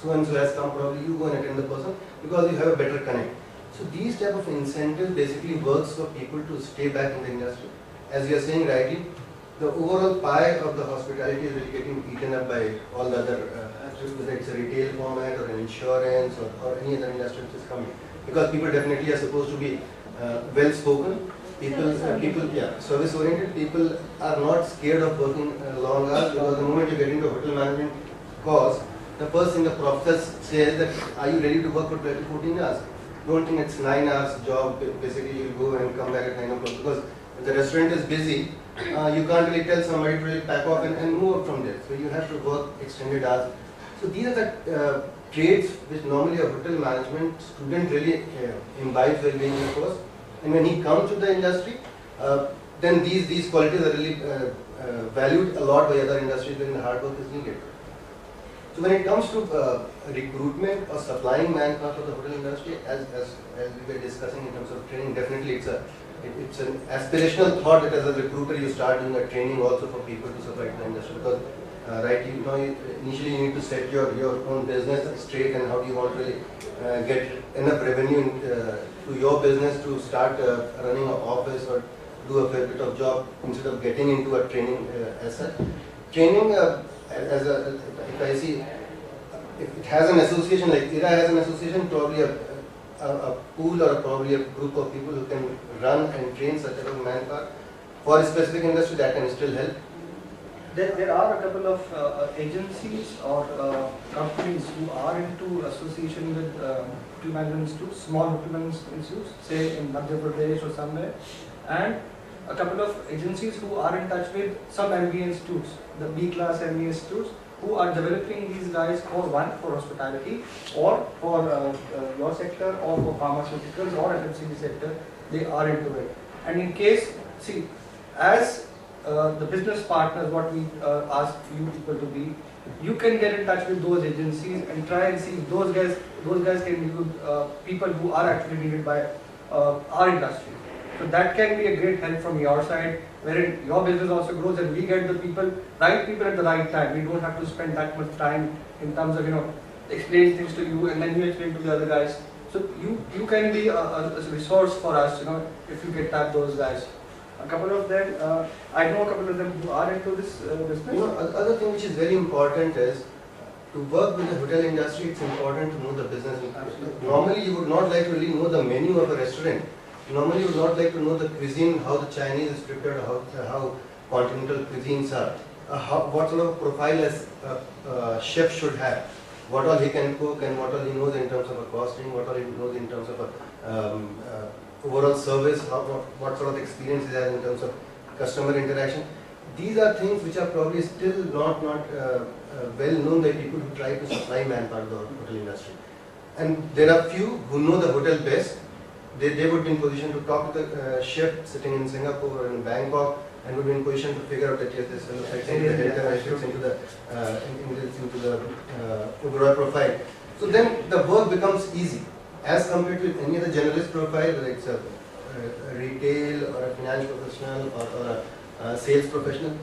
so and so has come, probably you go and attend the person because you have a better connect. So these type of incentives basically works for people to stay back in the industry. As you are saying rightly, the overall pie of the hospitality is really getting eaten up by all the other, whether it's a retail format or an insurance or any other industry which is coming. Because people definitely are supposed to be well spoken. Service oriented. People are not scared of working long hours, because the moment you get into hotel management course, the first thing the professor says that, are you ready to work for 12 to 14 hours? Don't think it's 9 hours job. Basically, you go and come back at 9 o'clock, because if the restaurant is busy, you can't really tell somebody to really pack off and move up from there. So you have to work extended hours. So these are the traits which normally a hotel management student really imbibes while being in the course. And when he comes to the industry, then these qualities are really valued a lot by other industries when the hard work is needed. So when it comes to recruitment or supplying manpower for the hotel industry, as we were discussing in terms of training, definitely it's an aspirational thought that as a recruiter you start doing a training also for people to supply to the industry, because initially you need to set your own business straight, and how do you want to really get enough revenue to your business to start running an office or do a fair bit of job instead of getting into a training as such. Training, if I see, if it has an association, like IRA has an association, probably a pool or probably a group of people who can run and train such a manpower for a specific industry, that can still help. There are a couple of agencies or companies who are into association with hotel management institutes, small hotel management institutes, say in Madhya Pradesh or somewhere, and a couple of agencies who are in touch with some MBA institutes, the B-class MBA institutes, who are developing these guys for hospitality, or for your sector, or for pharmaceuticals or FMCG sector. They are into it. And in case, see, as the business partners, what we ask you people to be, you can get in touch with those agencies and try and see if those guys can be good people who are actually needed by our industry. So that can be a great help from your side, wherein your business also grows and we get the right people at the right time. We don't have to spend that much time in terms of explaining things to you and then you explain to the other guys. So you can be a resource for us, if you get those guys. A couple of them, I know a couple of them who are into this business. Other thing which is very important is to work with the hotel industry. It's important to know the business. Normally, you would not like to really know the menu of a restaurant. Normally, you would not like to know the cuisine, how the Chinese is prepared, how continental cuisines are, what sort of profile a chef should have, what all he can cook and what all he knows in terms of a costing, what all he knows in terms of a overall service, what sort of experience he has in terms of customer interaction. These are things which are probably still not well known by people who try to supply manpower to the hotel industry. And there are few who know the hotel best. They would be in position to talk to the chef sitting in Singapore or in Bangkok, and would be in position to figure out that yes, this fellow fits into the data, fits into the overall profile. So then the work becomes easy as compared to any other generalist profile, whether it's a retail or a finance professional or a sales professional.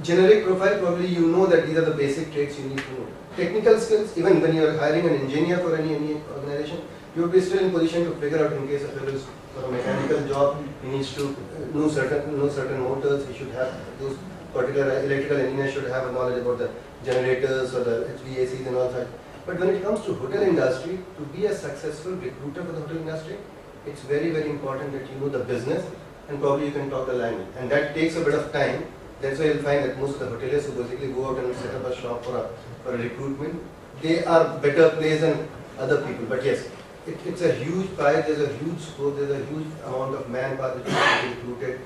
Generic profile, probably you know that these are the basic traits you need to know. Technical skills, even when you are hiring an engineer for any organization, you will be still in position to figure out in case of it is for a mechanical job, he needs to know certain motors, he should have those particular electrical engineers should have a knowledge about the generators or the HVACs and all that. But when it comes to hotel industry, to be a successful recruiter for the hotel industry, it's very, very important that you know the business and probably you can talk the language. And that takes a bit of time. That's why you'll find that most of the hoteliers who basically go out and set up a shop for a recruitment, they are better placed than other people. But yes, it's a huge pie, there's a huge scope, there's a huge amount of manpower which is recruited.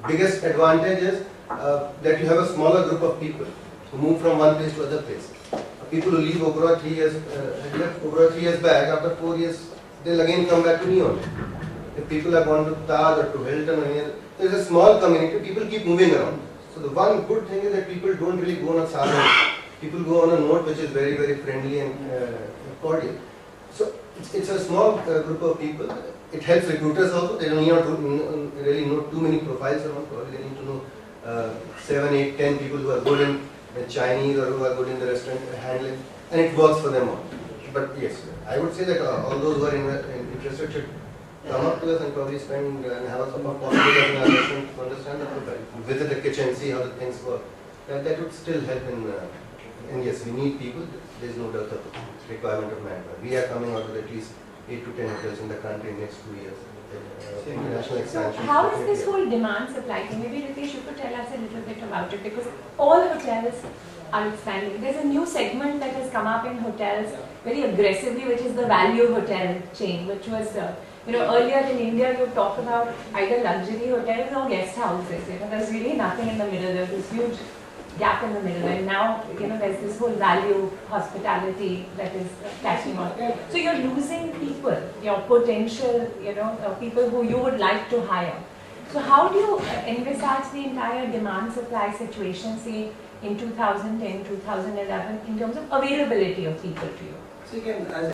Biggest advantage is that you have a smaller group of people who move from one place to other place. People who leave Oberoi 3 years back, after 4 years, they'll again come back to Neon. If people are gone to Taj or to Hilton, or there's a small community, people keep moving around. So the one good thing is that people don't really go on a saga. People go on a note which is very, very friendly and cordial. So it's a small group of people. It helps recruiters also. They don't need to really know too many profiles around. Probably they need to know 7, 8, 10 people who are good in Chinese or who are good in the restaurant handling. and it works for them all. But yes, I would say that all those who are interested should come up to us and probably spend and have a cup of coffee with us in our restaurant to understand the profile. Visit the kitchen, see how the things work. That would still help in yes, we need people. There is no doubt of requirement of manpower. We are coming out with at least 8 to 10 hotels in the country in the next 2 years. International So expansion. how is this whole demand supply thing? Maybe Ritesh, you could tell us a little bit about it, because all hotels are expanding. There's a new segment that has come up in hotels very aggressively, which is the value hotel chain, which was earlier in India you talk about either luxury hotels or guest houses. There's really nothing in the middle. There's this huge gap in the middle, and now there's this whole value hospitality that is catching on. So you're losing people, your potential, people who you would like to hire. So how do you envisage the entire demand supply situation, say in 2010, 2011, in terms of availability of people to you? So again, as